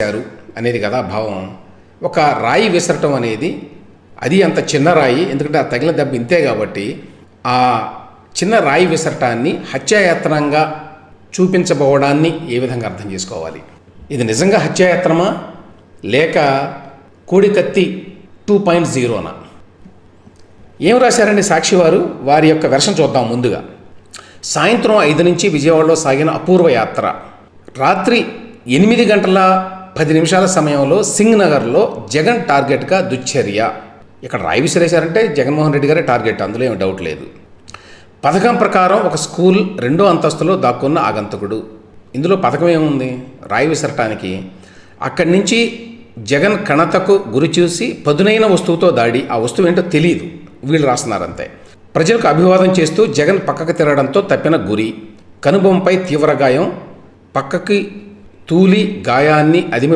చేశారు అనేది కదా భావం. ఒక రాయి విసరటం అనేది అది అంత చిన్న రాయి, ఎందుకంటే ఆ తగిలిన దెబ్బ ఇంతే కాబట్టి ఆ చిన్న రాయి విసరటాన్ని హత్యాయత్నంగా చూపించబోవడాన్ని ఏ విధంగా అర్థం చేసుకోవాలి? ఇది నిజంగా హత్యాయత్నమా లేక కోడికత్తి 2.0నా? ఏం రాశారండి సాక్షి వారి యొక్క వెర్షన్ చూద్దాం. ముందుగా సాయంత్రం 5 నుంచి విజయవాడలో సాగిన అపూర్వ యాత్ర. రాత్రి 8 గంటల 10 నిమిషాల సమయంలో సింగ్ నగర్లో జగన్ టార్గెట్గా దుశ్చర్య. ఇక్కడ రాయి విసిరేశారంటే జగన్మోహన్ రెడ్డి గారే టార్గెట్, అందులో ఏమి డౌట్ లేదు. పథకం ప్రకారం ఒక స్కూల్ 2వ అంతస్తులో దాక్కున్న ఆగంతకుడు. ఇందులో పథకం ఏముంది? రాయి విసరటానికి. అక్కడి నుంచి జగన్ కణతకు గురి చూసి పదునైన వస్తువుతో దాడి. ఆ వస్తువు ఏంటో తెలియదు, వీళ్ళు రాస్తున్నారంతే. ప్రజలకు అభివాదం చేస్తూ జగన్ పక్కకు తిరగడంతో తప్పిన గురి. కనుబొమ్మపై తీవ్ర గాయం, పక్కకి తూలి గాయాన్ని అదిమి